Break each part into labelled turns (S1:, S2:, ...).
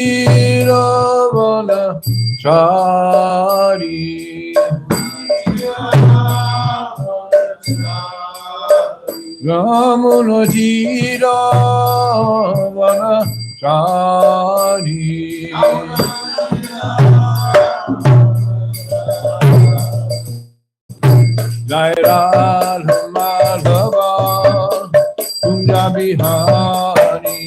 S1: Ravana Chari Ramana Ravana Chari Jai Radha Madhava Kunja Bihari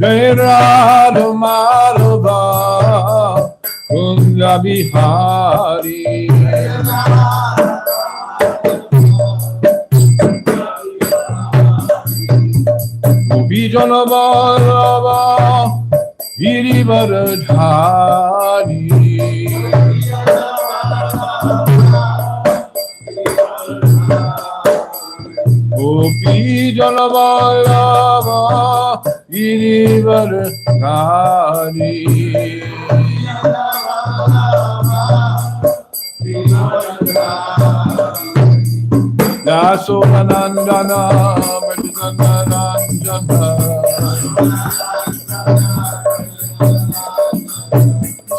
S1: Jai Radha Madhava Kunja Bihari Gopi Jana Vallabha Girivardhari Gopi Jana Vallabha Girivardhari Yasodanandana Vajjananandana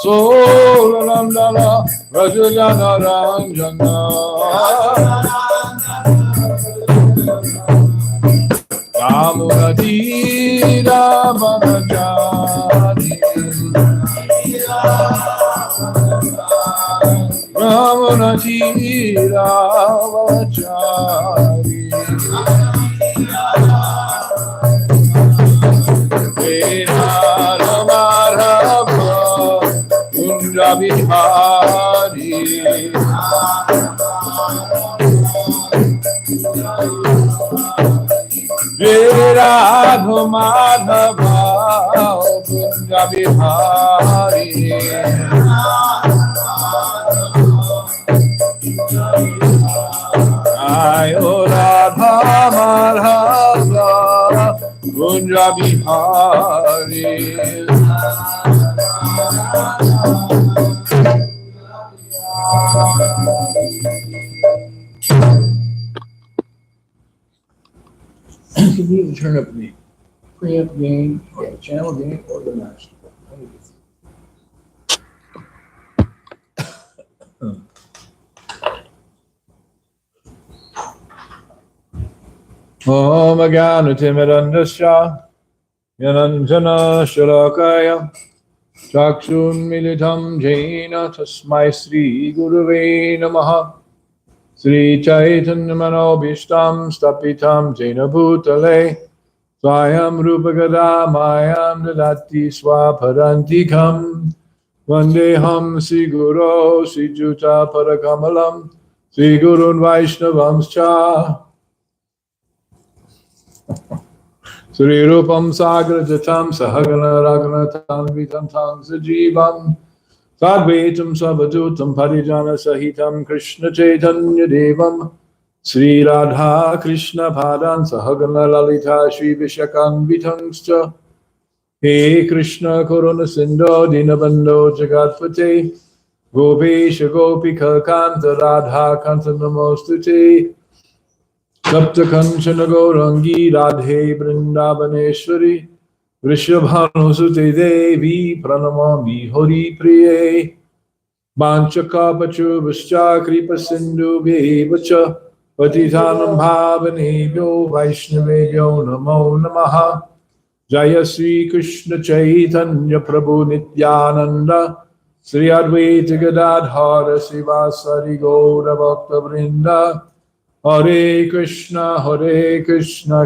S1: Sodanandana Vajjananandana Ramunadira Vanachari Ramunadira Vanachari Vedanamarabha Kunja Bihari Radha Madhava Kunja Bihari Ayo Radha Madhava Kunja Bihari You need to turn up the preamp gain or the channel gain or the master. Om Agana Timidandasya Yananjana Shalakaya Chakshun Militam Jaina Tasmai Sri Gurave Namaha Sri Chaitanya Manobishtam Stapitam Jaina Bhutale Swayam Rupagada Mayam Dadati Swaparantikam Vandeham Sri Guru Sri Juta Parakamalam Sri Gurun Vaishnavamscha Sri Rupam Sagra Jatam Sahagana Raghunatam Vitam Tam Sajivam Sadvaitam Savadutam Parijana Sahitam Krishna Chaitanya Devam Sri Radha Krishna Padan Sahagana Lalita Shri Vishakam Vitangscha He Krishna Koruna Sindho Dinabando Jagatpate Gopesha Gopika Kanta Radha Kanta Namostute Sapta Kanchana Gaurangi Radhe Vrindavaneshwari Vrishabhanusute Devi Pranamami Hori Priye Manchakapachu Vascha Kripa Sindhu Vyevacha Patitanam Bhavanebhyo Vaishnavebhyo Namo Namaha Jaya Sri Krishna Chaitanya Prabhu Nityananda Sri Advaita Gadadhara Sivasari Gaura Bhakta Vrinda Hare Krishna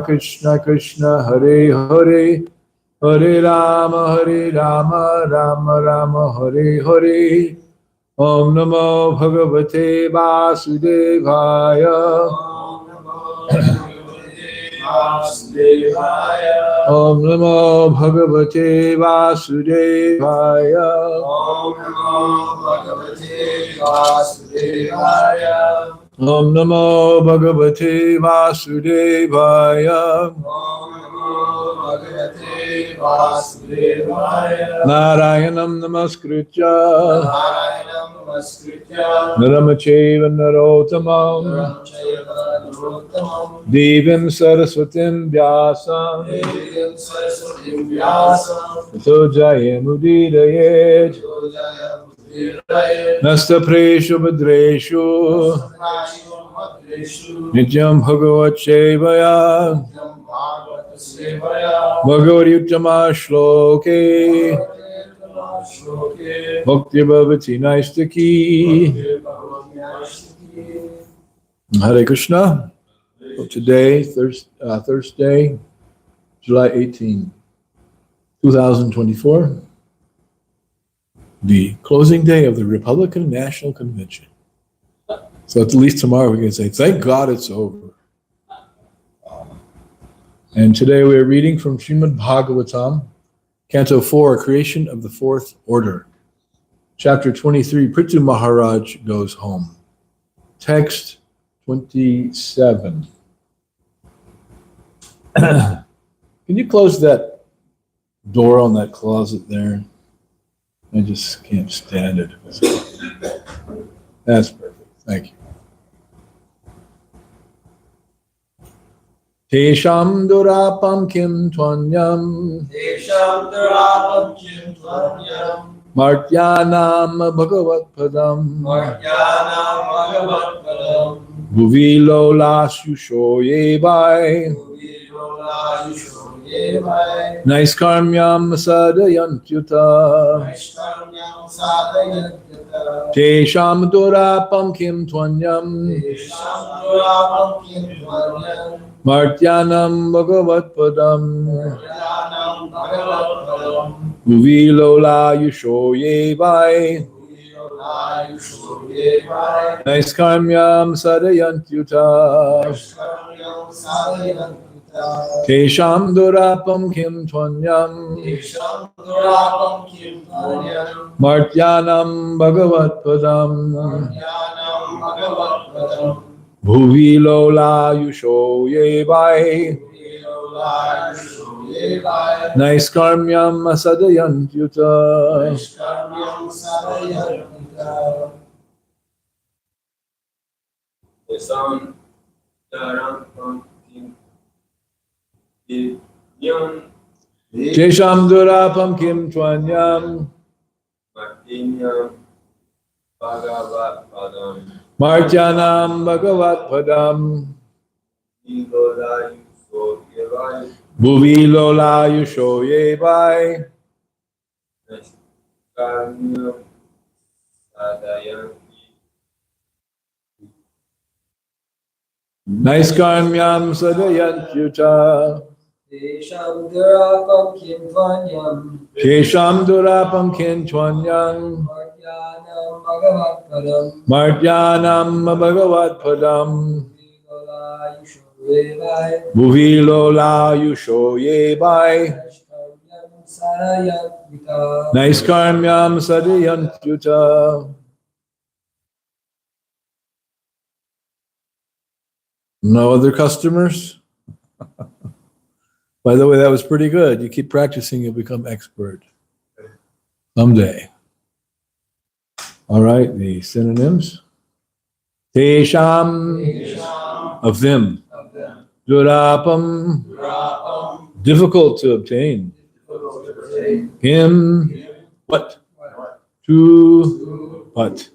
S1: Krishna Krishna Hare Hare Hare Rama Rama Rama Hare Hare Om Namo Bhagavate Vasudevaya Om Namo Bhagavate Vasudevaya Om Namo Bhagavate Vasudevaya Narayanam Namaskritya Naramacheva Narottamam Devim Saraswatim Vyasam Tato Jayamudidayet Nasta Preshu Bhadreshu Nityam Bhagavat Shevaya Bhagavad Uttama Shloke Bhakti Bhavati Naistaki. Hare Krishna. So today, Thursday, July 18, 2024, the closing day of the Republican National Convention. So at least tomorrow we can say, thank God it's over. And today we are reading from Srimad Bhagavatam, Canto 4, Creation of the Fourth Order. Chapter 23, Prithu Maharaj Goes Home. Text 27. Can you close that door on that closet there? I just can't stand it. That's perfect. Thank you. Tesham durapam kim tvanyam Martyanam Bhagavat Padam Bhuvi Lola Sushoye Bhai Naiskarmyam Sadayantyuta Tesham Durapam Kim Tvanyam Martyanam Bhagavat Padam Bhuvi Lola Yushoye Bhai Naiskarmyam Sadayantyuta Tesham Durapam Kim Tvanyam Martyanam Bhagavat Padam Bhuvi Lola Yushoye Bhai Naiskarmyam Sadayantyuta. Tesham Durapam Kim Tvanyam Martyanam Bhagavat Padam Bhuvi Lola Yushoye Bhai Naiskarmyam Sadayantyuta.
S2: Tesham Durapam Kim Tvanyam
S1: Tesham Durapam Kim Tvanyam
S2: Martyanam Bhagavat Padam
S1: Martyanam Bhagavat Padam
S2: Lola Yushoye Bhai
S1: Bhuvi Lola Yushoye Bhai Naiskarmyam Sadayantyuta. No other customers? By the way, that was pretty good. You keep practicing, you'll become expert someday. All right, the synonyms. Tesham, of them. Durapam, difficult to obtain. Kim, what? To, what?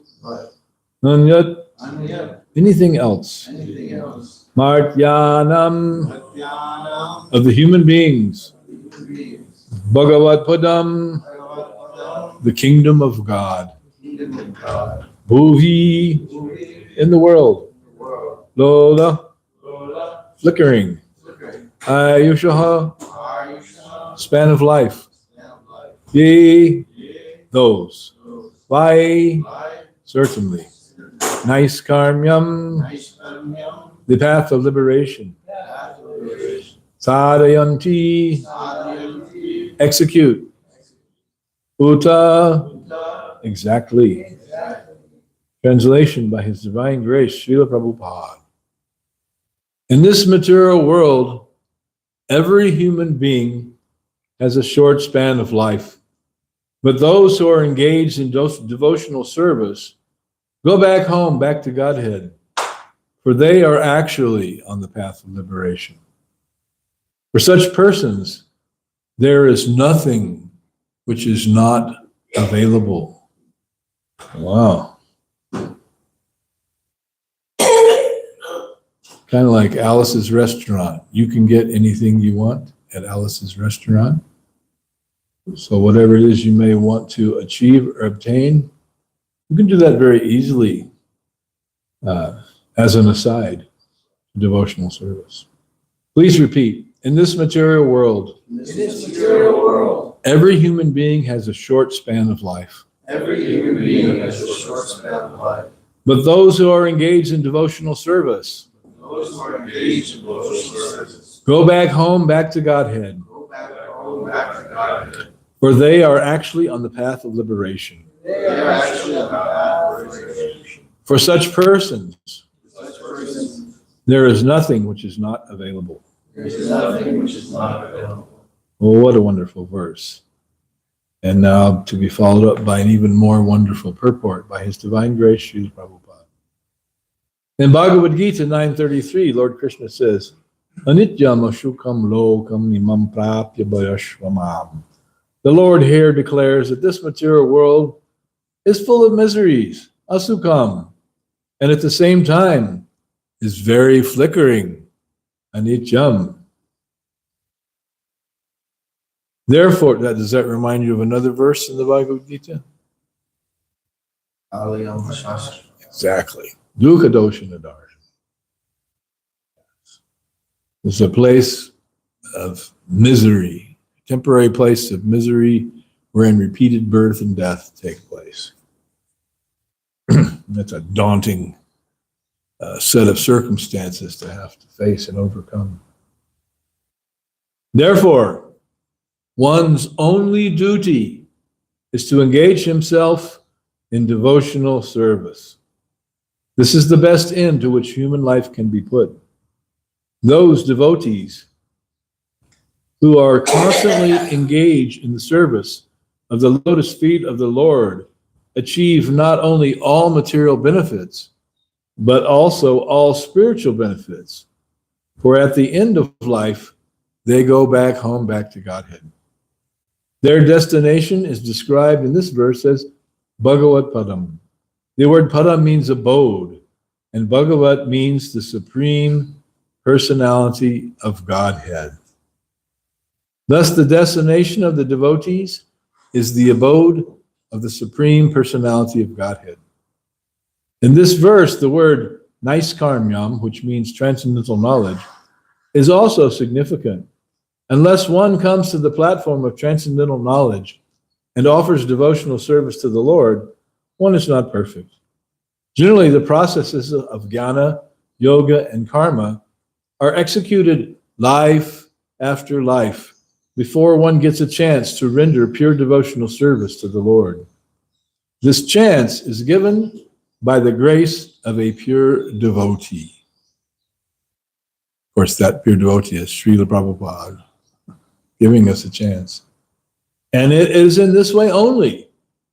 S1: Nanyat, anything else. Martyanam, of the human beings. Bhagavat Padam, the kingdom of God. Bhuvi, in the world. Lola, flickering. Ayushaha, span of life. Ye, those. Vai, certainly. Naiskarmyam, the path of liberation. Sadayanti, execute. Uta, exactly. Translation by His Divine Grace, Srila Prabhupada. In this material world, every human being has a short span of life. But those who are engaged in devotional service go back home, back to Godhead, for they are actually on the path of liberation. For such persons, there is nothing which is not available. Wow. Kind of like Alice's restaurant. You can get anything you want at Alice's restaurant. So whatever it is you may want to achieve or obtain, you can do that very easily as an aside to devotional service. Please repeat. In this material world, every human being has a short span of life.
S3: Every human being has a short span of life.
S1: But those who are engaged in devotional service go back home, back to Godhead. For they are actually on the path of liberation. For such persons, there is nothing which is not available. Oh, what a wonderful verse. And now to be followed up by an even more wonderful purport by His Divine Grace, Srila Prabhupada. In Bhagavad Gita 9:33, Lord Krishna says, Anityam ashukam lokam imam prapya bhayashvamam. The Lord here declares that this material world is full of miseries, asukam, and at the same time is very flickering, anityam. Therefore, does that remind you of another verse in the Bhagavad Gita? Exactly. Dukkha dosha nadar. It's a place of misery, a temporary place of misery wherein repeated birth and death take place. That's a daunting set of circumstances to have to face and overcome. Therefore, one's only duty is to engage himself in devotional service. This is the best end to which human life can be put. Those devotees who are constantly engaged in the service of the lotus feet of the Lord achieve not only all material benefits, but also all spiritual benefits. For at the end of life, they go back home, back to Godhead. Their destination is described in this verse as Bhagavat Padam. The word Padam means abode, and Bhagavat means the supreme personality of Godhead. Thus, the destination of the devotees is the abode of the supreme personality of Godhead. In this verse, the word Naiskarmyam, which means transcendental knowledge, is also significant. Unless one comes to the platform of transcendental knowledge and offers devotional service to the Lord, one is not perfect. Generally, the processes of jnana, yoga, and karma are executed life after life before one gets a chance to render pure devotional service to the Lord. This chance is given by the grace of a pure devotee. Of course, that pure devotee is Srila Prabhupada, giving us a chance. And it is in this way only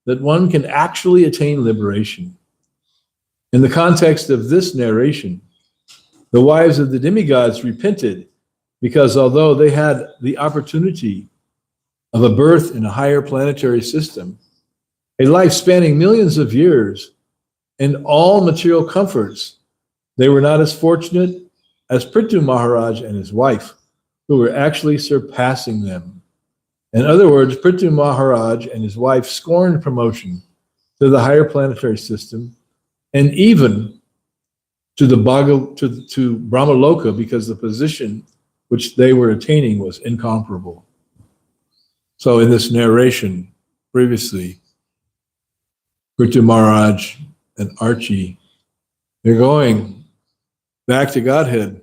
S1: that one can actually attain liberation. In the context of this narration, the wives of the demigods repented because although they had the opportunity of a birth in a higher planetary system, a life spanning millions of years, and all material comforts, they were not as fortunate as Prithu Maharaj and his wife, who were actually surpassing them. In other words, Prithu Maharaj and his wife scorned promotion to the higher planetary system and even to the to Brahmaloka, because the position which they were attaining was incomparable. So in this narration previously, Prithu Maharaj and Archie, they're going back to Godhead,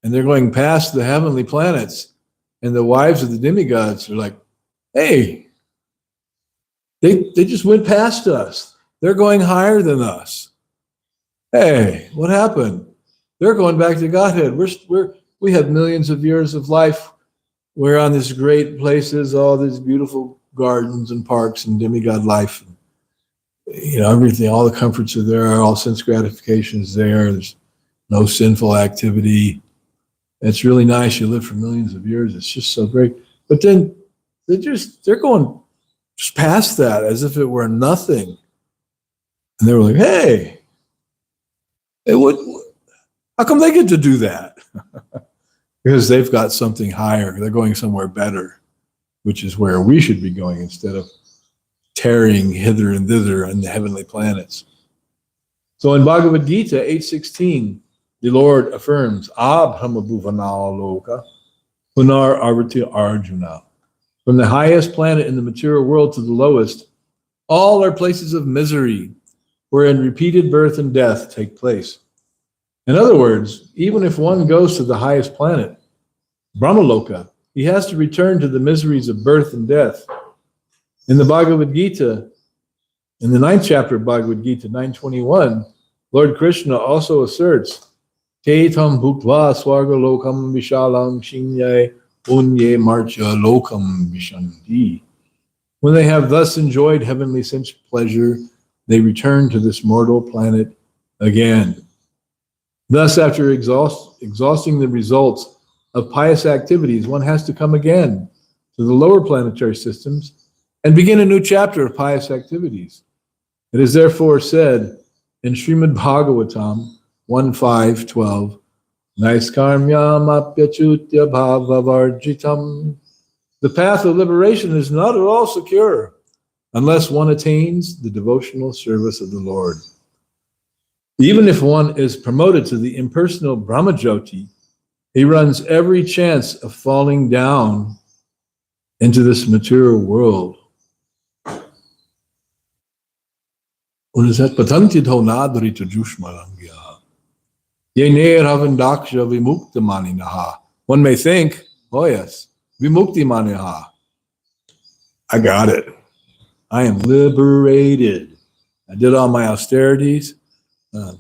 S1: and they're going past the heavenly planets, and the wives of the demigods are like, hey, they just went past us. They're going higher than us. Hey, what happened? They're going back to Godhead. We have millions of years of life. We're on these great places, all these beautiful gardens and parks and demigod life. You know, everything, all the comforts are there, all sense gratifications there. There's no sinful activity. It's really nice. You live for millions of years. It's just so great. But then they're going just past that as if it were nothing. And they were like, hey, how come they get to do that? Because they've got something higher. They're going somewhere better, which is where we should be going instead of tarrying hither and thither on the heavenly planets. So in Bhagavad Gita 8:16, the Lord affirms, Abhama bhuvanao loka punar arvati arjuna. From the highest planet in the material world to the lowest, all are places of misery, wherein repeated birth and death take place. In other words, even if one goes to the highest planet, Brahmaloka, he has to return to the miseries of birth and death. In the Bhagavad Gita, in the 9th chapter of Bhagavad Gita, 9:21, Lord Krishna also asserts, Tetam bhutva swarga lokam vishalam shinye unye marcha lokam vishanti. When they have thus enjoyed heavenly sense pleasure, they return to this mortal planet again. Thus, after exhausting the results of pious activities, one has to come again to the lower planetary systems and begin a new chapter of pious activities. It is therefore said in Srimad Bhagavatam 1.5.12, Naiskarmyam apyachutya bhavavarjitam. The path of liberation is not at all secure unless one attains the devotional service of the Lord. Even if one is promoted to the impersonal Brahmajyoti, he runs every chance of falling down into this material world. What is that? Patantidho nadarita jushmarangya. Yener havandaksha vimukta maninaha. One may think, oh yes, vimukti maninaha. I got it. I am liberated. I did all my austerities. Yene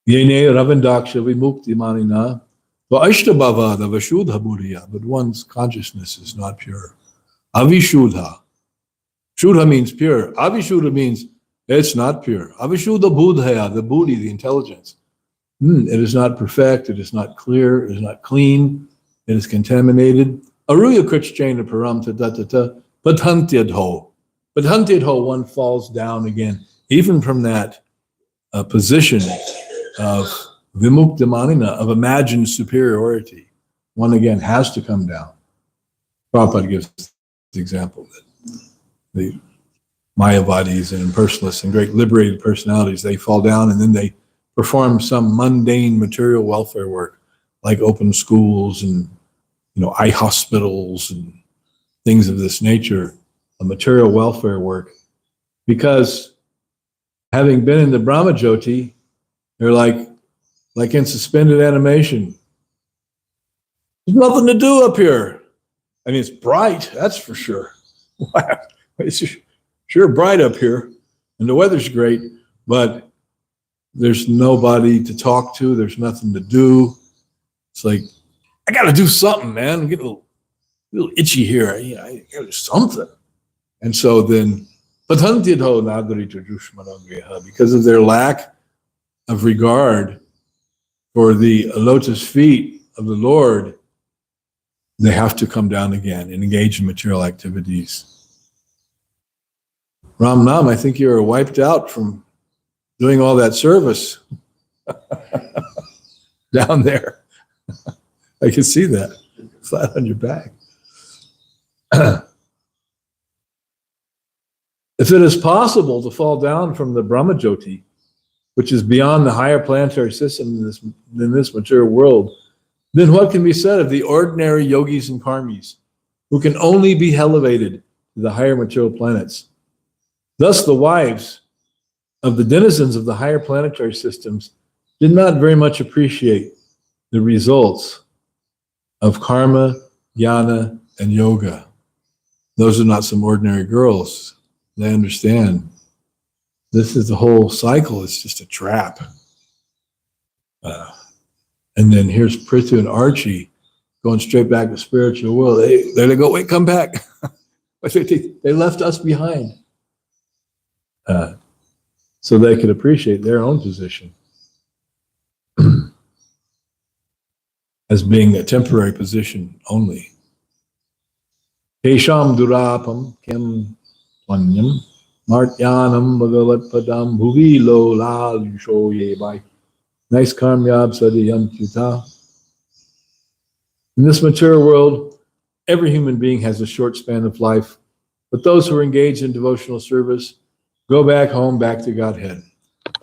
S1: ravandaksha vimukti manina vaishtabhava vashuddha buddhya, but one's consciousness is not pure. Avishuddha. Shuddha means pure. Avishuddha means it's not pure. Avishuddha buddhaya, the buddhi, the intelligence. It is not perfect, it is not clear, it is not clean, it is contaminated. Aruya krichchena param tadatata patantyadho. Patantyadho, one falls down again. Even from that position of vimukta manina, of imagined superiority, one again has to come down. Prabhupada gives the example that the Mayavadis and impersonalists and great liberated personalities, they fall down and then they perform some mundane material welfare work, like open schools and eye hospitals and things of this nature, a material welfare work, because having been in the Brahmajyoti, they're like in suspended animation. There's nothing to do up here. I mean, it's bright, that's for sure. It's sure bright up here, and the weather's great, but there's nobody to talk to. There's nothing to do. It's like, I got to do something, man. I'm getting a little itchy here. I got to do something. And so then, because of their lack of regard for the lotus feet of the Lord, they have to come down again and engage in material activities. Ram Nam, I think you're wiped out from doing all that service down there. I can see that, flat on your back. If it is possible to fall down from the Brahmajyoti, which is beyond the higher planetary system in this material world, then what can be said of the ordinary yogis and karmis, who can only be elevated to the higher material planets? Thus, the wives of the denizens of the higher planetary systems did not very much appreciate the results of karma, jnana, and yoga. Those are not some ordinary girls. They understand this is the whole cycle. It's just a trap. And then here's Prithu and Archie going straight back to spiritual world. There they go. Wait, come back. They left us behind. So they could appreciate their own position. as being a temporary position only. Tesham durapam kem tvanyam martyanam bhagavat padam bhuvi lo lal yusho ye bai. Nice kamyab sadiyam kyuta. In this material world, every human being has a short span of life, but those who are engaged in devotional service go back home, back to Godhead,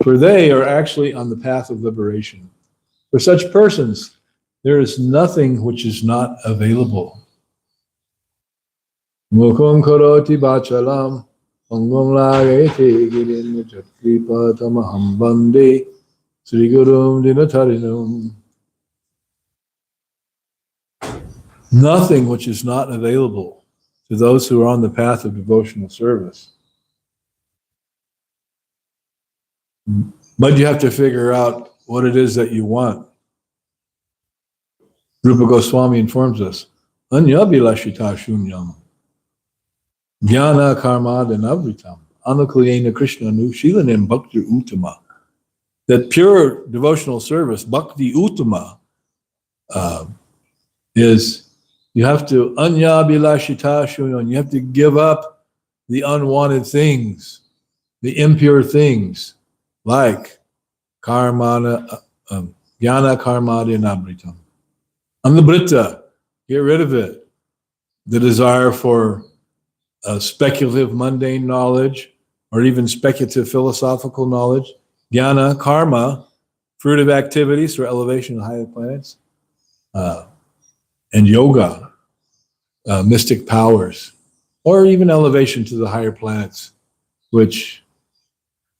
S1: for they are actually on the path of liberation. For such persons, there is nothing which is not available. Mukham karoti bachalam angam lagete girin chatkripa tamaham bande Sri Gurum Dinatarinum. Nothing which is not available to those who are on the path of devotional service. But you have to figure out what it is that you want. Rupa Goswami informs us, Anyabhilashita shunyam, jnana karma danavritam, anukulyena krishna nu shilanim bhakti uttama. That pure devotional service, bhakti uttama, is you have to anyabhilashita shunyam, you have to give up the unwanted things, the impure things, like karmana, jnana karma danavritam. Anabrita, get rid of it. The desire for speculative, mundane knowledge, or even speculative philosophical knowledge. Jnana, karma, fruitive activities for elevation in higher planets. And yoga, mystic powers, or even elevation to the higher planets, which,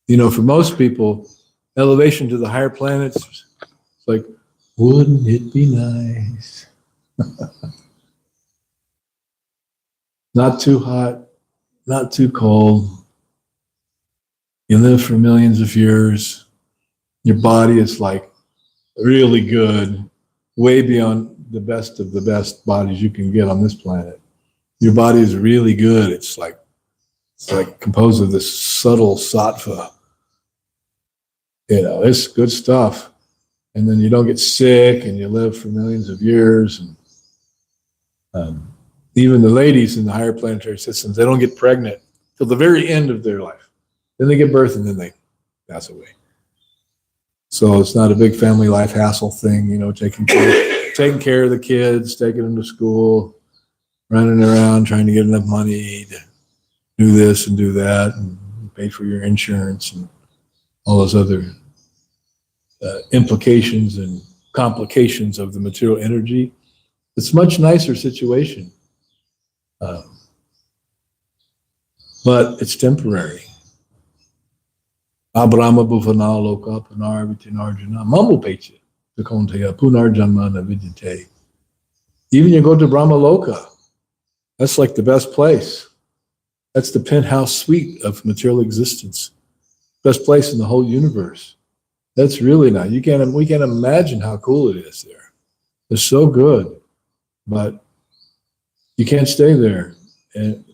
S1: for most people, elevation to the higher planets, it's like, wouldn't it be nice? Not too hot, not too cold. You live for millions of years. Your body is like really good, way beyond the best of the best bodies you can get on this planet. Your body is really good. It's like composed of this subtle sattva. It's good stuff. And then you don't get sick and you live for millions of years. And even the ladies in the higher planetary systems, they don't get pregnant till the very end of their life. Then they give birth and then they pass away. So it's not a big family life hassle thing, taking care of the kids, taking them to school, running around trying to get enough money to do this and do that and pay for your insurance and all those other implications and complications of the material energy. It's a much nicer situation. But it's temporary. Abrahma bhuvana loka punar vitinarjuna mambupeche takonteya punar janmana vidyate. Even you go to Brahma Loka, that's like the best place. That's the penthouse suite of material existence. Best place in the whole universe. That's really nice. We can't imagine how cool it is there. It's so good, but you can't stay there. And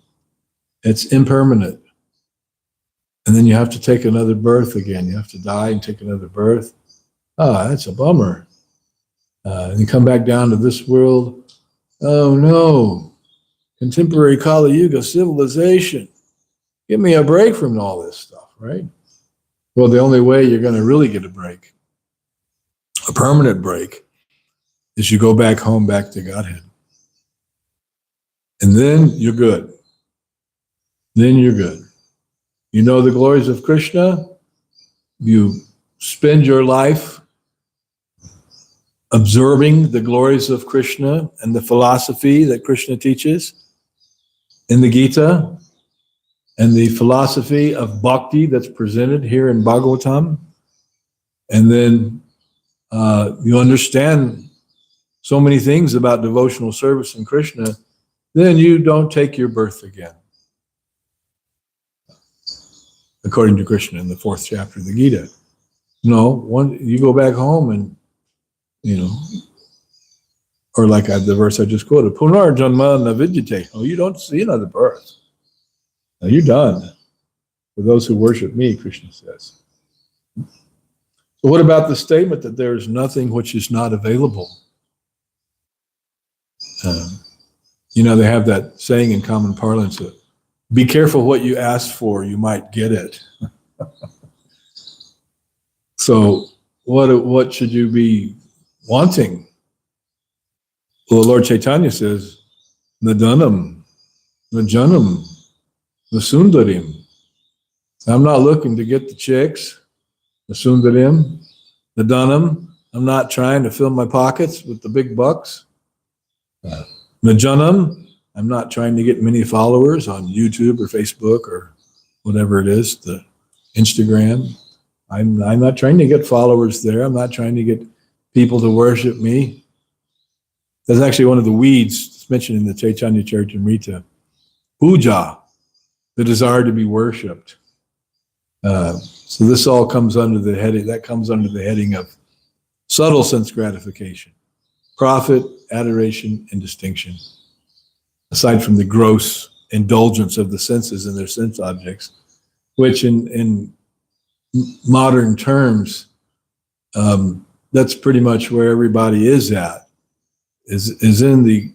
S1: it's impermanent. And then you have to take another birth again. You have to die and take another birth. That's a bummer. And you come back down to this world. Oh no, contemporary Kali Yuga civilization. Give me a break from all this stuff, right? Well, the only way you're going to really get a break, a permanent break, is you go back home, back to Godhead. And then you're good. Then you're good. You know the glories of Krishna. You spend your life absorbing the glories of Krishna and the philosophy that Krishna teaches in the Gita, and the philosophy of bhakti that's presented here in Bhagavatam. And then you understand so many things about devotional service in Krishna, then you don't take your birth again. According to Krishna in the 4th chapter of the Gita. No, you go back home and, or like the verse I just quoted, Punar Janma Navidyate. Oh, you don't see another birth. Now you're done. For those who worship me, Krishna says. So what about the statement that there is nothing which is not available? They have that saying in common parlance, be careful what you ask for, you might get it. So what should you be wanting? Well, Lord Chaitanya says, Nadanam, Najanam, Nasundarim. I'm not looking to get the chicks, Nasundarim, Nadanam. I'm not trying to fill my pockets with the big bucks. Najanam, I'm not trying to get many followers on YouTube or Facebook or whatever it is, the Instagram. I'm not trying to get followers there. I'm not trying to get people to worship me. That's actually one of the weeds mentioned in the Chaitanya Charitamrita. Puja, the desire to be worshipped. So this all comes under the heading of subtle sense gratification, profit, adoration, and distinction. Aside from the gross indulgence of the senses and their sense objects, which in modern terms, that's pretty much where everybody is at, is in the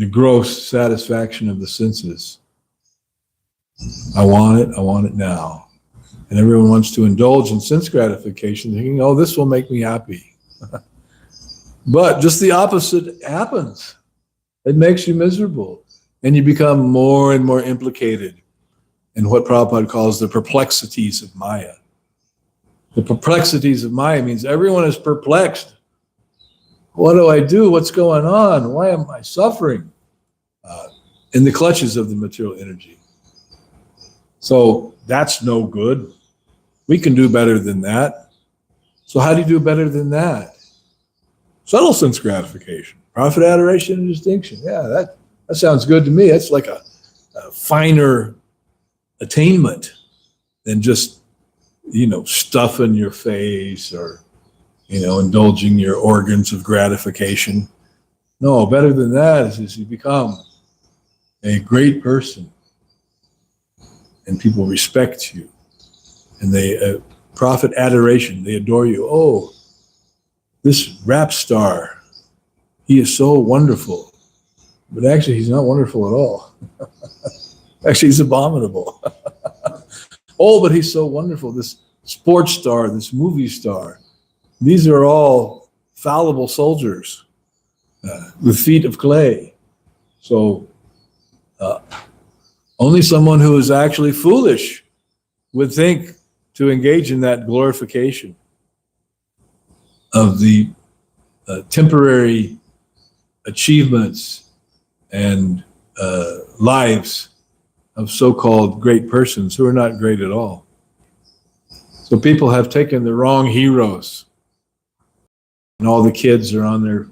S1: gross satisfaction of the senses. I want it now. And everyone wants to indulge in sense gratification, thinking, oh, this will make me happy. But just the opposite happens. It makes you miserable. And you become more and more implicated in what Prabhupada calls the perplexities of Maya. The perplexities of Maya means everyone is perplexed. What do I do? What's going on? Why am I suffering? In the clutches of the material energy. So that's no good. We can do better than that. So how do you do better than that? Subtle sense gratification, profit, adoration, and distinction. Yeah, that sounds good to me. That's like a finer attainment than just, stuffing your face or, indulging your organs of gratification. No, better than that is you become a great person and people respect you and they profit, adoration, they adore you. Oh, this rap star, he is so wonderful. But actually, he's not wonderful at all. Actually, he's abominable. Oh, but he's so wonderful. This sports star, this movie star, these are all fallible soldiers with feet of clay. So only someone who is actually foolish would think to engage in that glorification of the temporary achievements and lives of so-called great persons who are not great at all. So people have taken the wrong heroes, and all the kids are on their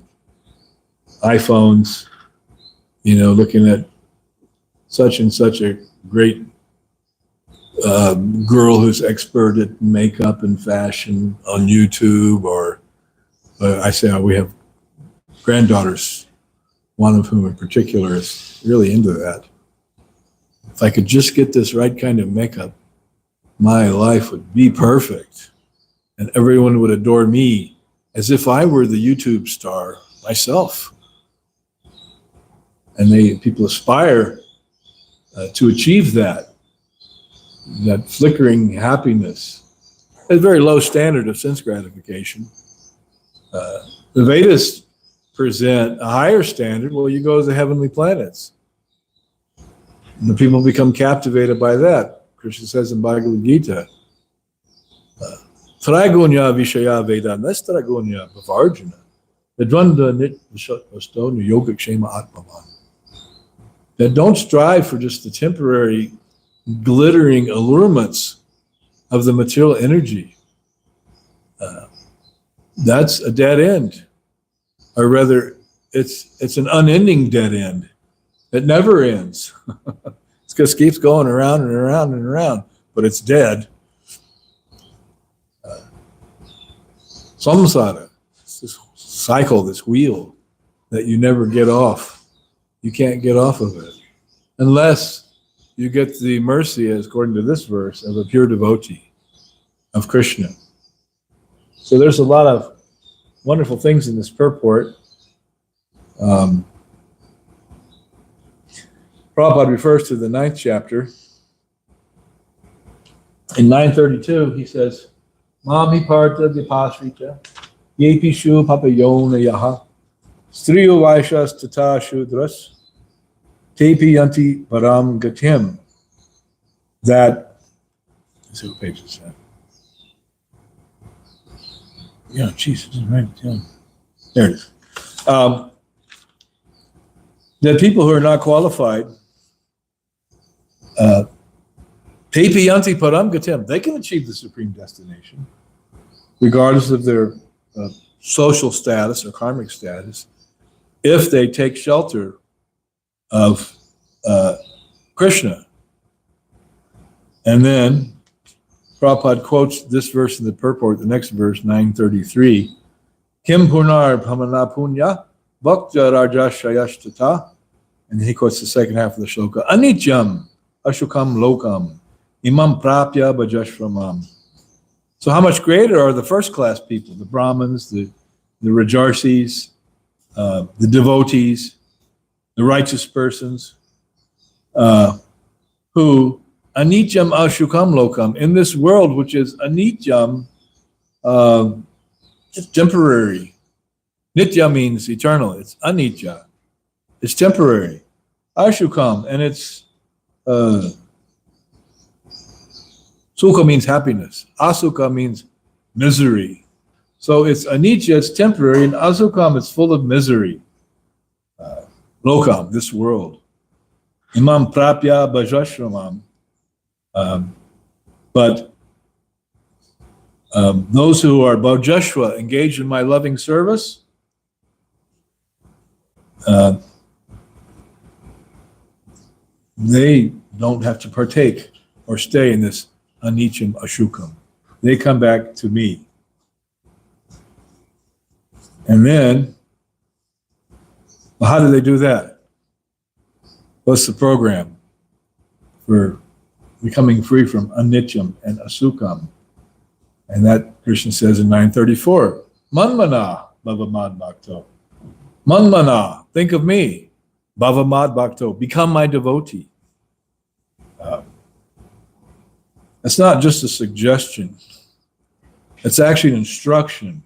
S1: iPhones, looking at such and such a great girl who's expert at makeup and fashion on YouTube, or we have granddaughters, one of whom in particular is really into that. If I could just get this right kind of makeup, my life would be perfect. And everyone would adore me as if I were the YouTube star myself. And people aspire to achieve that flickering happiness, a very low standard of sense gratification. The Vedas present a higher standard. Well, you go to the heavenly planets. And the people become captivated by that. Krishna says in Bhagavad Gita, Tragunya Vishaya Veda Nestragunya Bhavarjuna Vidvanda Nit Vasto Yoga Kshema Atmavan. That don't strive for just the temporary glittering allurements of the material energy. That's a dead end. Or rather, it's an unending dead end. It never ends. It just keeps going around and around and around, but it's dead. Samsara, it's this cycle, this wheel that you never get off. You can't get off of it unless you get the mercy, as according to this verse, of a pure devotee of Krishna. So there's a lot of wonderful things in this purport. Prabhupada refers to the 9th chapter. In 932, he says, Mami parta dipasrita, yepi shu papayona yaha, striyo vaishas tata shudras, tepi yanti param gatim. That, let's see what page it's at. Yeah, Jesus, right. Yeah. There it is. That people who are not qualified, tepi yanti param gatim, they can achieve the supreme destination, regardless of their social status or karmic status, if they take shelter of Krishna. And then Prabhupada quotes this verse in the purport, the next verse, 933, Kim punar pamana punya bhakta rajashayashtata. And he quotes the second half of the shloka, Anityam ashukam lokam imam prapya bhajashramam. So how much greater are the first class people, the Brahmins, the Rajarsis, the devotees, the righteous persons, who anityam ashukam lokam, in this world which is anityam, it's temporary. Nitya means eternal. It's anitya. It's temporary. Ashukam, and it's sukha means happiness. Asukha means misery. So it's anitya, it's temporary, and asukam, it's full of misery. Lokam, this world. Imam prapya bhajashramam. But those who are bhajashva, engaged in my loving service, they don't have to partake or stay in this anityam ashukam. They come back to me. And then, well, how do they do that? What's the program for becoming free from anityam and asukam? And that Krishna says in 934, Manmana bhavamad bhakto. Manmana, think of me. Bhavamad bhakto, become my devotee. It's not just a suggestion. It's actually an instruction.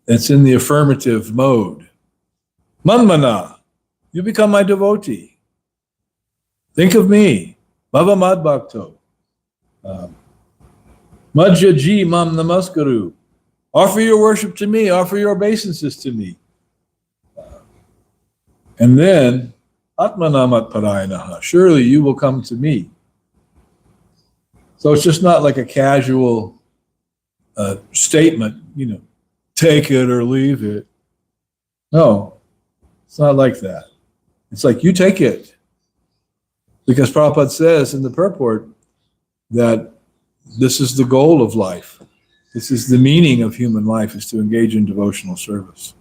S1: It's in the affirmative mode. Manmana, you become my devotee. Think of me. Bhavamad bhakto. Madhyaji mam namaskaru. Offer your worship to me. Offer your obeisances to me. And then, Atmanamat parayanaha. Surely you will come to me. So it's just not like a casual statement, take it or leave it. No, it's not like that. It's like you take it. Because Prabhupada says in the purport that this is the goal of life. This is the meaning of human life, is to engage in devotional service.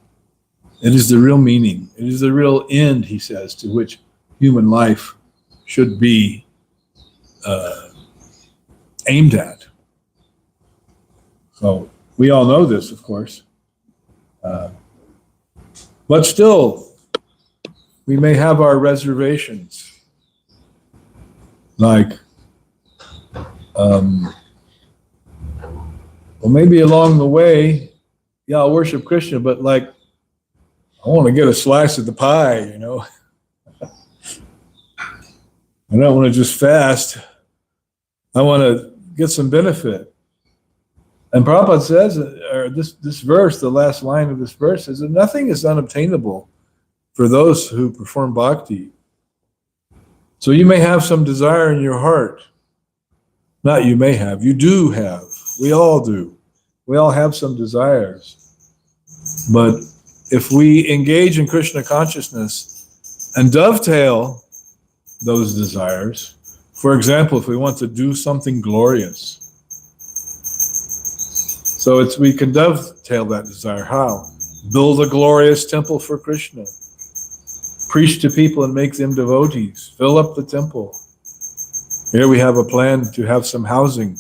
S1: It is the real meaning. It is the real end, he says, to which human life should be aimed at. So we all know this, of course. But still, we may have our reservations. Like, well, maybe along the way, yeah, I'll worship Krishna, but like, I want to get a slice of the pie, I don't want to just fast. I want to get some benefit. And Prabhupada says, or this verse, the last line of this verse is that nothing is unobtainable for those who perform bhakti. So you may have some desire in your heart. Not you may have, you do have. We all do. We all have some desires. But if we engage in Krishna consciousness and dovetail those desires, for example, if we want to do something glorious, so we can dovetail that desire. How? Build a glorious temple for Krishna. Preach to people and make them devotees. Fill up the temple. Here we have a plan to have some housing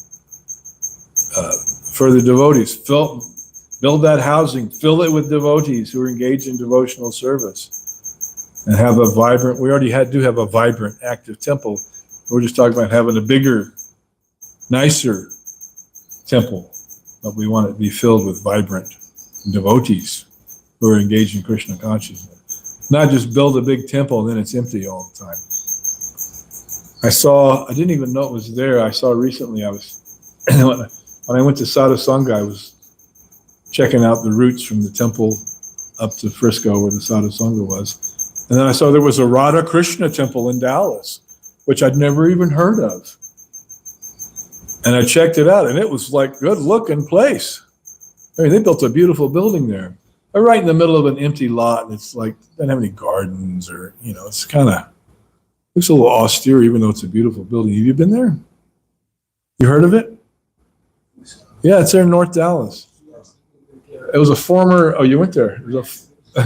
S1: for the devotees. Build that housing. Fill it with devotees who are engaged in devotional service. and have a vibrant, we already do have a vibrant, active temple. We're just talking about having a bigger, nicer temple, but we want it to be filled with vibrant devotees who are engaged in Krishna consciousness. Not just build a big temple and then it's empty all the time. I didn't even know it was there. I saw recently, when I went to Sadhu Sangha, I was checking out the routes from the temple up to Frisco where the Sadhu Sangha was. And then I saw there was a Radha Krishna temple in Dallas, which I'd never even heard of. And I checked it out, and it was like good looking place. I mean, they built a beautiful building there. They're right in the middle of an empty lot, and it's like, doesn't have any gardens or, it's kind of, looks a little austere, even though it's a beautiful building. Have you been there? You heard of it? Yeah, it's there in North Dallas. It was a former, oh, you went there. It was yeah,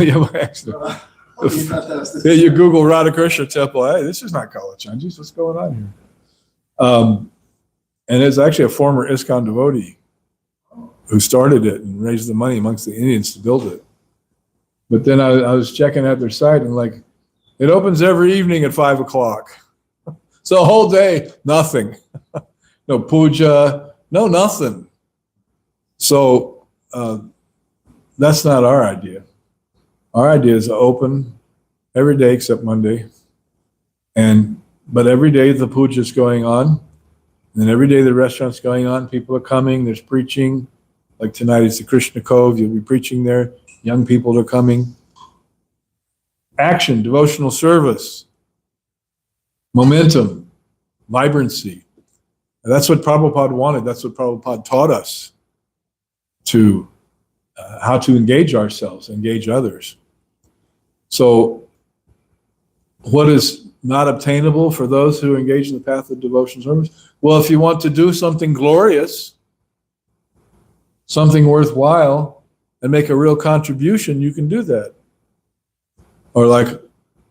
S1: you Google Radhakrishna Temple. Hey, this is not Kalachandji's. What's going on here? And it's actually a former ISKCON devotee who started it and raised the money amongst the Indians to build it. But then I was checking out their site and like, it opens every evening at 5 o'clock. So a whole day, nothing. No puja, no nothing. So that's not our idea. Our idea is to open every day except Monday. But every day the puja is going on. And then every day the restaurant's going on. People are coming. There's preaching. Like tonight is the Krishna Cove. You'll be preaching there. Young people are coming. Action, devotional service, momentum, vibrancy. And that's what Prabhupada wanted. That's what Prabhupada taught us to how to engage ourselves, engage others. So what is not obtainable for those who engage in the path of devotion service? Well, if you want to do something glorious, something worthwhile, and make a real contribution, you can do that. Or like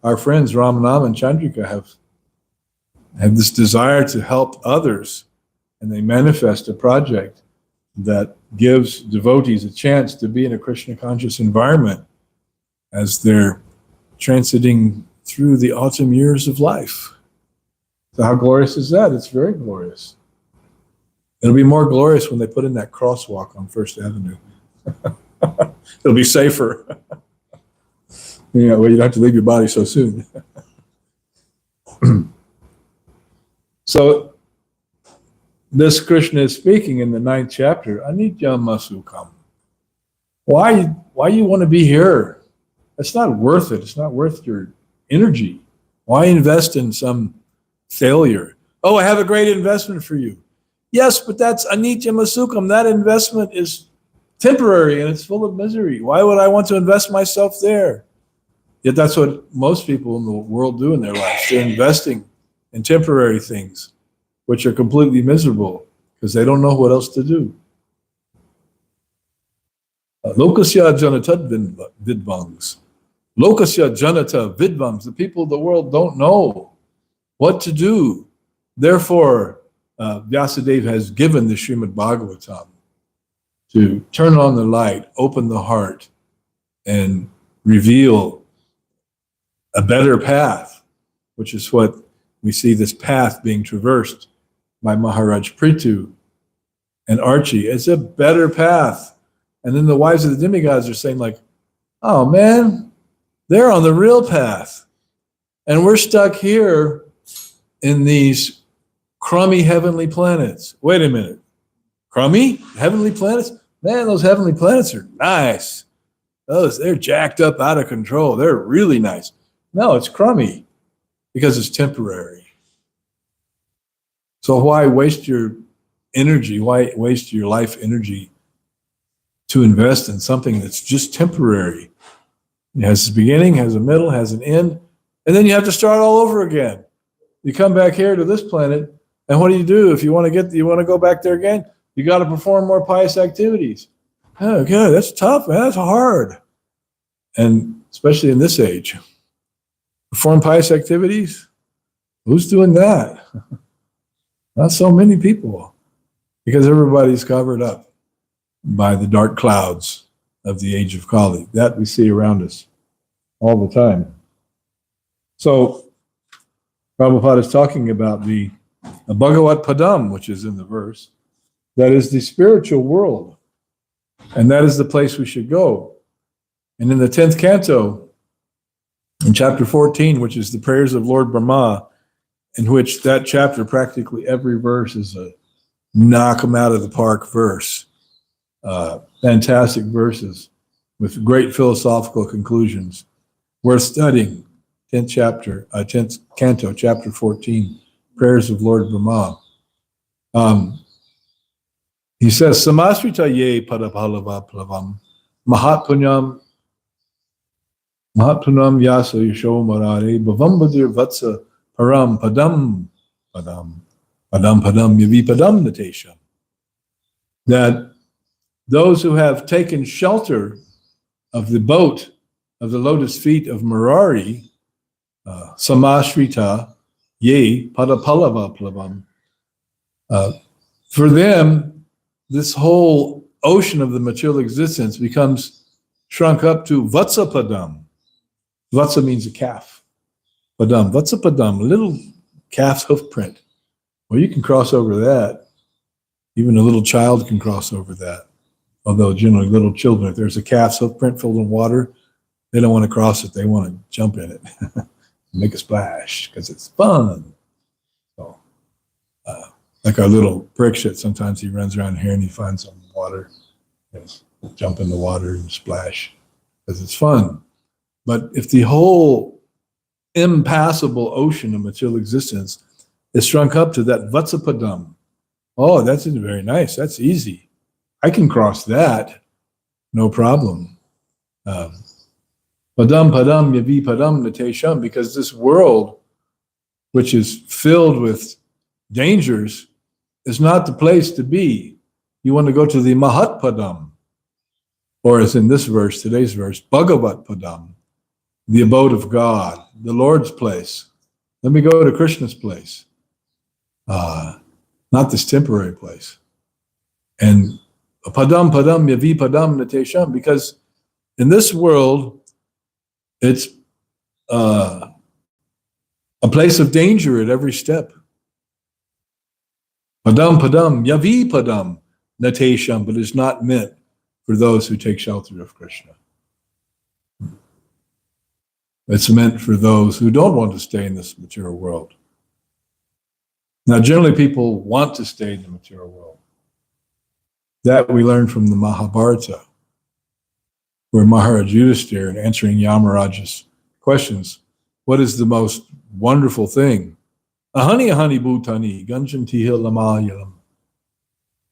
S1: our friends Ramanam and Chandrika have this desire to help others, and they manifest a project that gives devotees a chance to be in a Krishna conscious environment as they're transiting through the autumn years of life. So how glorious is that? It's very glorious. It'll be more glorious when they put in that crosswalk on First Avenue. It'll be safer. Well, you don't have to leave your body so soon. So this Krishna is speaking in the 9th chapter, Anitya Masukam. Why you want to be here? It's not worth it. It's not worth your energy. Why invest in some failure? Oh, I have a great investment for you. Yes, but that's Anitya Masukam. That investment is temporary and it's full of misery. Why would I want to invest myself there? Yet that's what most people in the world do in their lives. They're investing in temporary things, which are completely miserable because they don't know what else to do. Lokasya janata vidvangs. Lokasya janata vidvangs. The people of the world don't know what to do. Therefore, Vyasadeva has given the Srimad Bhagavatam to turn on the light, open the heart, and reveal a better path, which is what we see this path being traversed by Maharaj Prithu and Archie. It's a better path. And then the wives of the demigods are saying like, oh man, they're on the real path. And we're stuck here in these crummy heavenly planets. Wait a minute. Crummy heavenly planets? Man, those heavenly planets are nice. They're jacked up out of control. They're really nice. No, it's crummy because it's temporary. So why waste your energy? Why waste your life energy to invest in something that's just temporary? It has a beginning, has a middle, has an end, and then you have to start all over again. You come back here to this planet, and what do? If you want to go back there again, you got to perform more pious activities. Oh, God, that's tough, man. That's hard. And especially in this age. Perform pious activities? Who's doing that? Not so many people, because everybody's covered up by the dark clouds of the age of Kali. That we see around us all the time. So Prabhupada is talking about the Bhagavat Padam, which is in the verse. That is the spiritual world. And that is the place we should go. And in the 10th canto, in chapter 14, which is the prayers of Lord Brahma, in which that chapter, practically every verse is a knock 'em out of the park verse. Fantastic verses with great philosophical conclusions. Worth studying. 10th canto, chapter 14, prayers of Lord Brahma. He says, Samasrita ye padapalava plavam mahatpunyam yasa yasho marare bhavambadir vatsa param padam yavi padam natesham. That those who have taken shelter of the boat of the lotus feet of Murari, Samasrita ye padapalava plavam, for them, this whole ocean of the material existence becomes shrunk up to Vatsa Padam. Vatsa means a calf. Padam, Vatsa Padam, a little calf's hoof print. Well, you can cross over that. Even a little child can cross over that. Although generally little children, if there's a calf's hoof print filled in water, they don't want to cross it. They want to jump in it, make a splash because it's fun. So, like our little prick shit, sometimes he runs around here and he finds some water, jump in the water and splash because it's fun. But if the whole impassable ocean of material existence is shrunk up to that Vatsapadam, oh, that's very nice. That's easy. I can cross that, no problem. Padam padam yavi padam natesham, because this world, which is filled with dangers, is not the place to be. You want to go to the Mahat Padam, or as in this verse, today's verse, Bhagavat Padam, the abode of God, the Lord's place. Let me go to Krishna's place, not this temporary place. And Padam Padam Yavi Padam Natesham, because in this world, it's a place of danger at every step. Padam Padam Yavi Padam Natesham, but it's not meant for those who take shelter of Krishna. It's meant for those who don't want to stay in this material world. Now, generally people want to stay in the material world. That we learn from the Mahabharata, where Maharaj Yudhisthira, in answering Yamaraja's questions, what is the most wonderful thing? Ahani ahani bhutani ganjanti lamayalam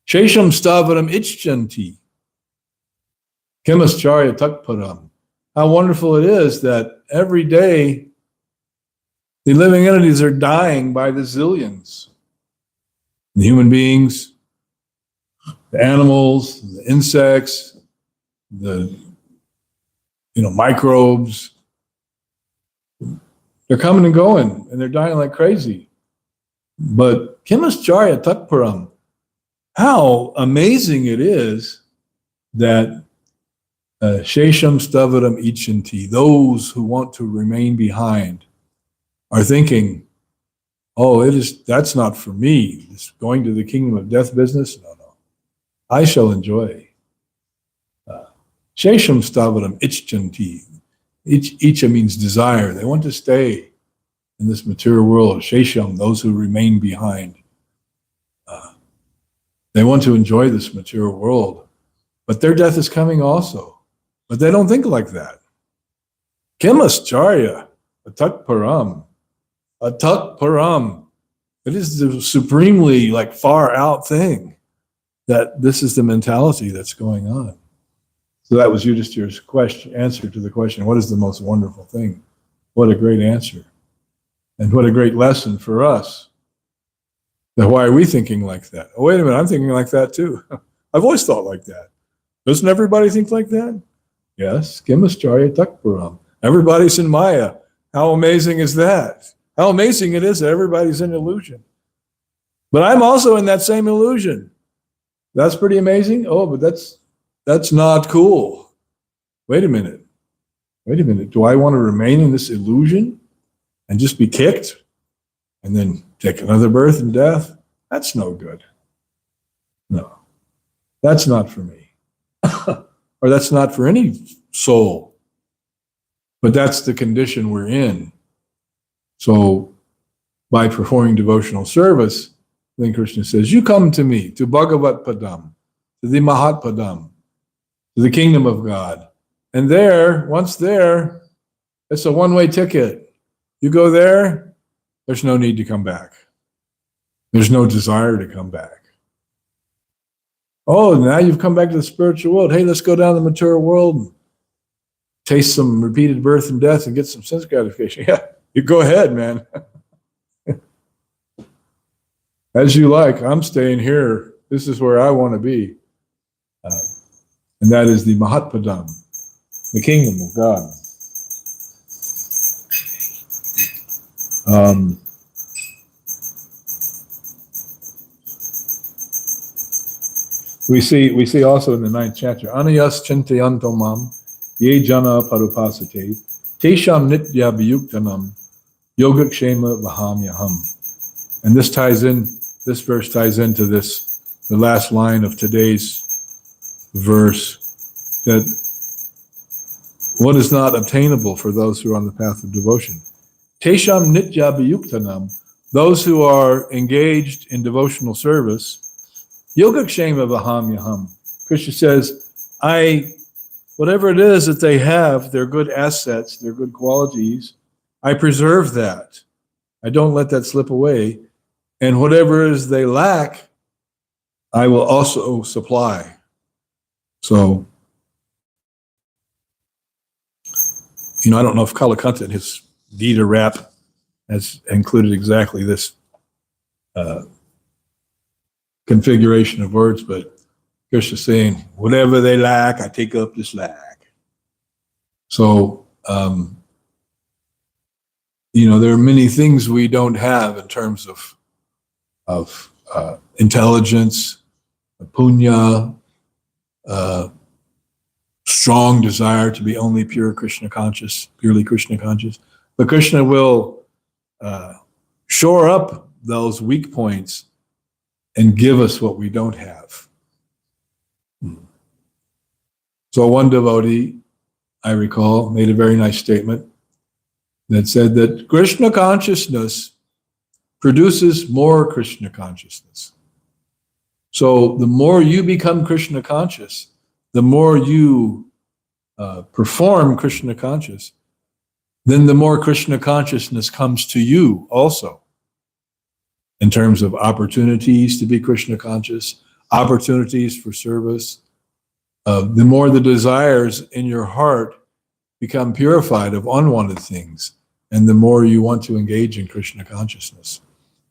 S1: shesham stavaram ichjanti kemascharya takparam. How wonderful it is that every day the living entities are dying by the zillions. The human beings, the animals, the insects, the microbes, they're coming and going and they're dying like crazy. But Kemascharya Takparam, how amazing it is that Shesham Stavaram Ichanti, those who want to remain behind, are thinking, oh, that's not for me. This going to the kingdom of death business? No. I shall enjoy. Shesham Stavaram Ichanti. Icha means desire. They want to stay in this material world. Shesham, those who remain behind. They want to enjoy this material world. But their death is coming also. But they don't think like that. Kemascharya, atak param. Atak param. It is the supremely far out thing that this is the mentality that's going on. So that was Yudhisthira's answer to the question, what is the most wonderful thing? What a great answer. And what a great lesson for us. Now, why are we thinking like that? Oh, wait a minute, I'm thinking like that too. I've always thought like that. Doesn't everybody think like that? Yes, Kemascharya Takparam. Everybody's in Maya. How amazing is that? How amazing it is that everybody's in illusion. But I'm also in that same illusion. That's pretty amazing. Oh, but that's not cool. Wait a minute. Do I want to remain in this illusion and just be kicked and then take another birth and death, that's no good. No, that's not for me. Or that's not for any soul. But that's the condition we're in. So by performing devotional service, then Krishna says, you come to me, to Bhagavat Padam, to the Mahat Padam, to the kingdom of God. And there, once there, it's a one-way ticket. You go there, there's no need to come back. There's no desire to come back. Oh, now you've come back to the spiritual world. Hey, let's go down to the material world and taste some repeated birth and death and get some sense gratification. Yeah, you go ahead, man. As you like. I'm staying here. This is where I want to be. And that is the Mahatpadam, the kingdom of God. We see also in the 9th chapter, Anayas Chintayanto Mam, Ye Jana Parupasate, Tesham Nitya Viyuktanam, Yogakshema Vahamyaham. And this verse ties into the last line of today's verse, that what is not obtainable for those who are on the path of devotion. Tesham Nitya Viyuktanam, those who are engaged in devotional service, Yogakshema Vahamyaham. Krishna says, whatever it is that they have, their good assets, their good qualities, I preserve that. I don't let that slip away. And whatever it is they lack, I will also supply. So, I don't know if Kalakanta in his Gita rap has included exactly this configuration of words, but Krishna is saying, whatever they lack, I take up the slack. So, there are many things we don't have in terms of intelligence, punya, strong desire to be only purely Krishna conscious. But Krishna will shore up those weak points and give us what we don't have. So one devotee, I recall, made a very nice statement that said that Krishna consciousness produces more Krishna consciousness. So the more you become Krishna conscious, the more you perform Krishna conscious, then the more Krishna consciousness comes to you also, in terms of opportunities to be Krishna conscious, opportunities for service. The more the desires in your heart become purified of unwanted things, and the more you want to engage in Krishna consciousness.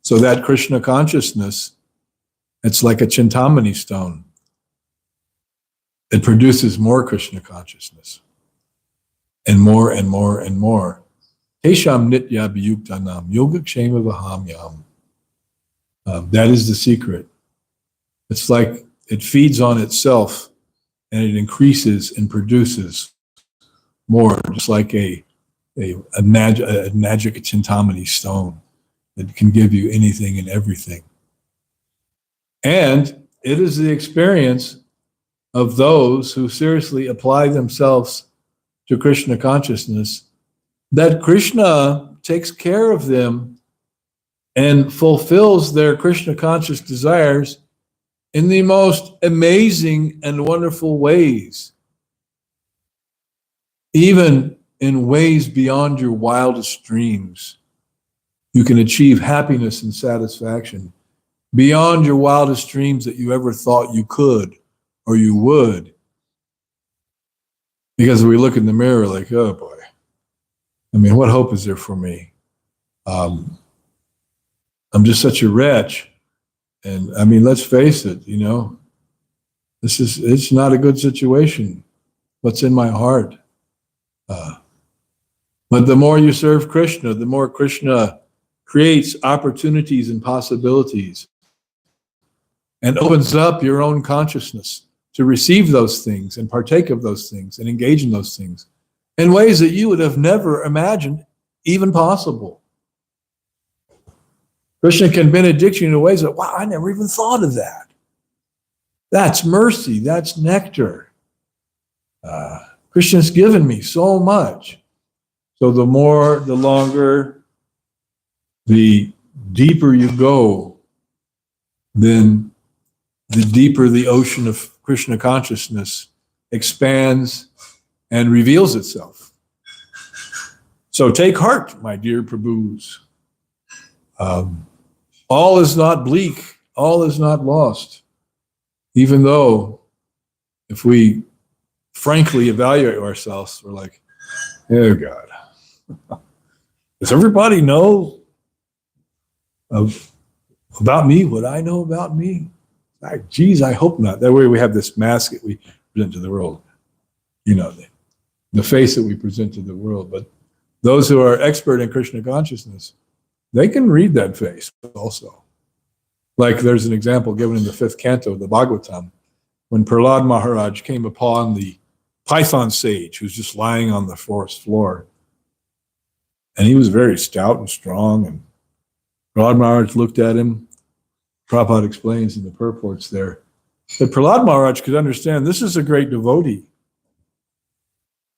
S1: So that Krishna consciousness, it's like a Chintamani stone. It produces more Krishna consciousness, and more and more and more. Tesham nitya viyuktanam yogakshema vahamyam. That is the secret. It's like it feeds on itself and it increases and produces more, just like a magic Chintamani stone that can give you anything and everything. And it is the experience of those who seriously apply themselves to Krishna consciousness that Krishna takes care of them and fulfills their Krishna conscious desires in the most amazing and wonderful ways, even in ways beyond your wildest dreams. You can achieve happiness and satisfaction beyond your wildest dreams that you ever thought you could or you would. Because we look in the mirror like, oh boy, what hope is there for me? I'm just such a wretch. And let's face it, it's not a good situation. What's in my heart? But the more you serve Krishna, the more Krishna creates opportunities and possibilities and opens up your own consciousness to receive those things and partake of those things and engage in those things in ways that you would have never imagined even possible. Krishna can benedict you in ways that, wow, I never even thought of that. That's mercy. That's nectar. Krishna's given me so much. So the more, the longer, the deeper you go, then the deeper the ocean of Krishna consciousness expands and reveals itself. So take heart, my dear Prabhus. All is not bleak. All is not lost. Even though if we frankly evaluate ourselves, we're like, oh God, does everybody know about me what I know about me? Geez, I hope not. That way we have this mask that we present to the world, you know, the face that we present to the world. But those who are expert in Krishna consciousness, they can read that face also. Like there's an example given in the 5th canto of the Bhagavatam, when Prahlad Maharaj came upon the python sage who's just lying on the forest floor. And he was very stout and strong. And Prahlad Maharaj looked at him. Prabhupada explains in the purports there that Prahlad Maharaj could understand this is a great devotee.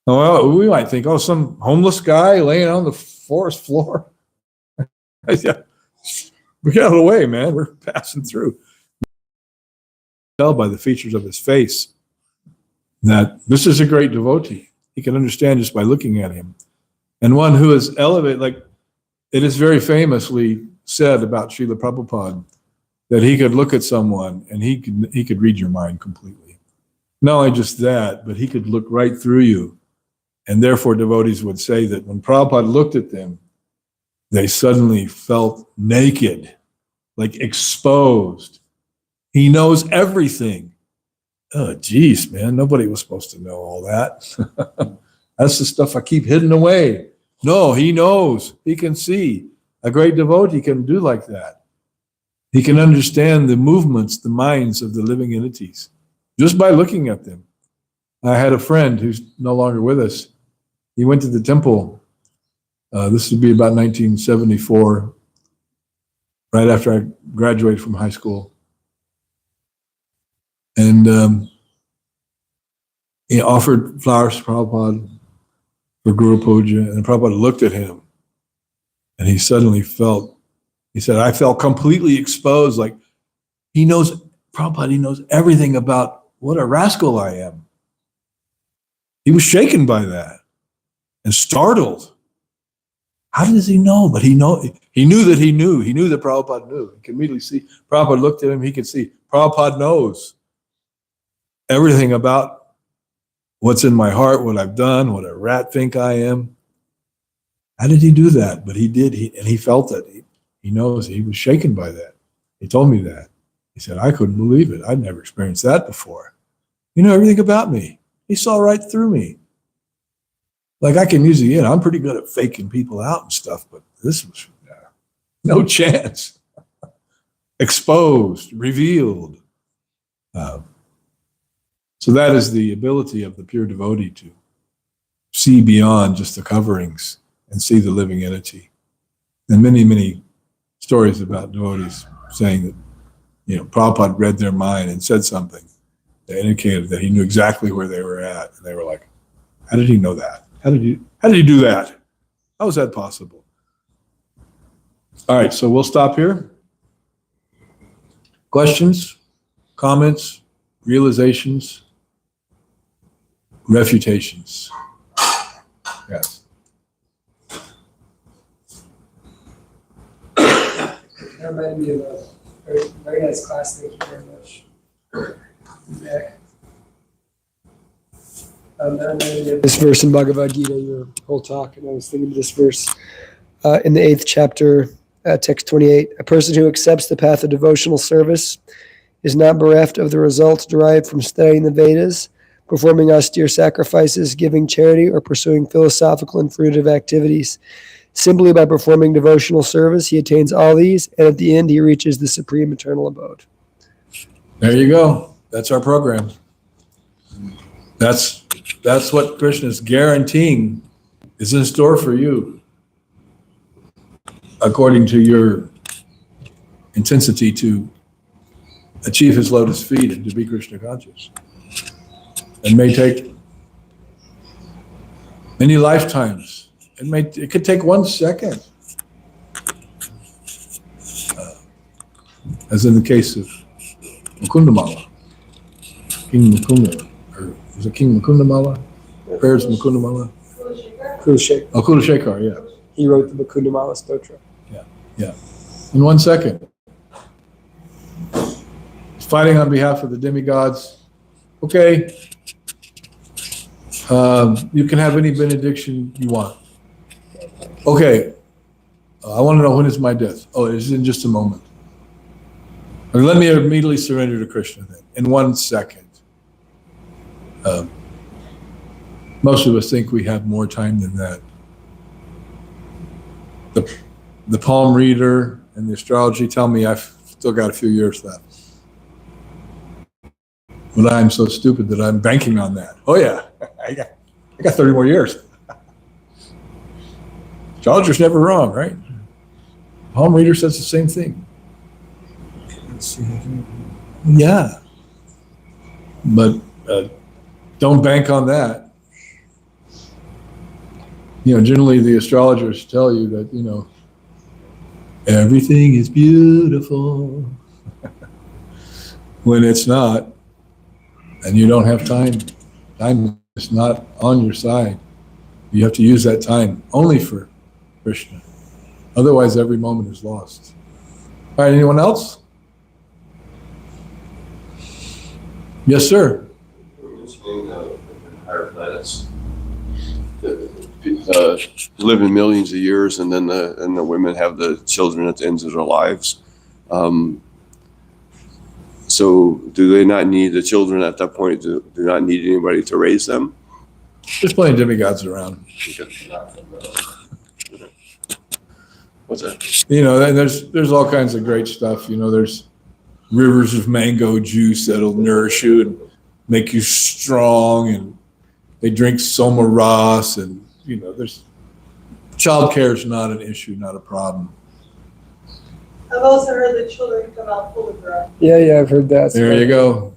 S1: Well, we might think, oh, some homeless guy laying on the forest floor. Yeah, get out of the way, man. We're passing through. Tell by the features of his face that this is a great devotee. He can understand just by looking at him. And one who is elevated, like it is very famously said about Srila Prabhupada, that he could look at someone and he could read your mind completely. Not only just that, but he could look right through you. And therefore devotees would say that when Prabhupada looked at them, they suddenly felt naked, like exposed. He knows everything. Oh, geez, man, nobody was supposed to know all that. That's the stuff I keep hidden away. No, he knows. He can see. A great devotee can do like that. He can understand the movements, the minds of the living entities, just by looking at them. I had a friend who's no longer with us. He went to the temple. This would be about 1974, right after I graduated from high school. And he offered flowers to Prabhupada for Guru Puja, and Prabhupada looked at him, and he suddenly felt, he said, I felt completely exposed, like Prabhupada, he knows everything about what a rascal I am. He was shaken by that and startled. How does he know? But he knew that he knew. He knew that Prabhupada knew. He could immediately see. Prabhupada looked at him, he could see. Prabhupada knows everything about what's in my heart, what I've done, what a rat think I am. How did he do that? But he did, and he felt it. He knows. He was shaken by that. He told me that. He said, I couldn't believe it. I'd never experienced that before. You know everything about me. He saw right through me. Like I can usually, I'm pretty good at faking people out and stuff, but this was no chance. Exposed, revealed. So that is the ability of the pure devotee to see beyond just the coverings and see the living entity. And many, many stories about devotees saying that, Prabhupada read their mind and said something that indicated that he knew exactly where they were at. And they were like, how did he know that? How did he do that? How is that possible? All right, so we'll stop here. Questions, comments, realizations, refutations? Yes.
S2: That reminded me of a very, very nice class. Thank you very much. Back. That reminded me of this verse in Bhagavad Gita, your whole talk, and I was thinking of this verse in the 8th chapter, text 28. A person who accepts the path of devotional service is not bereft of the results derived from studying the Vedas, performing austere sacrifices, giving charity, or pursuing philosophical and fruitive activities. Simply by performing devotional service, he attains all these, and at the end, he reaches the supreme eternal abode.
S1: There you go. That's our program. That's what Krishna is guaranteeing is in store for you, according to your intensity to achieve his lotus feet and to be Krishna conscious. It may take many lifetimes. It could take 1 second. As in the case of Mukundamala, King Mukunda, or was it King Mukundamala? Where's Mukundamala?
S2: Kulashekar.
S1: Oh, Kulashekar, yeah.
S2: He wrote the Mukundamala Stotra.
S1: Yeah. In 1 second. Fighting on behalf of the demigods. Okay. You can have any benediction you want. Okay. I want to know, when is my death? Oh, it's in just a moment. Or let me immediately surrender to Krishna then, in 1 second. Most of us think we have more time than that. The palm reader and the astrology tell me I've still got a few years left. But I'm so stupid that I'm banking on that. Oh yeah, I got 30 more years. Astrologer's never wrong, right? Palm reader says the same thing. Yeah. But don't bank on that. Generally the astrologers tell you that, everything is beautiful when it's not, and you don't have time. Time is not on your side. You have to use that time only for Krishna. Otherwise, every moment is lost. All right, anyone else? Yes, sir.
S4: Higher planets live in millions of years, and then the women have the children at the ends of their lives. So do they not need the children at that point? Do not need anybody to raise them?
S1: There's plenty of demigods around.
S4: What's that?
S1: There's all kinds of great stuff. There's rivers of mango juice that'll nourish you and make you strong, and they drink soma ras, and there's child care is not an issue, not a problem.
S5: I've also heard that children come out fully grown.
S2: Yeah, I've heard that.
S1: There you go.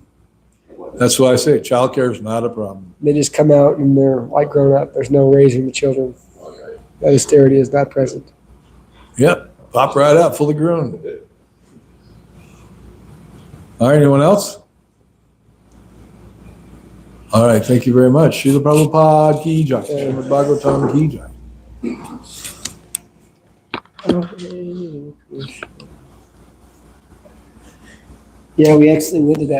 S1: That's why I say child care is not a problem.
S2: They just come out and they're like grown up. There's no raising the children. That austerity is not present.
S1: Yep, pop right out, fully grown. All right, anyone else? All right, thank you very much. Srila Prabhupada ki jai. Srimad Bhagavatam ki jai.
S2: Yeah, we actually went to that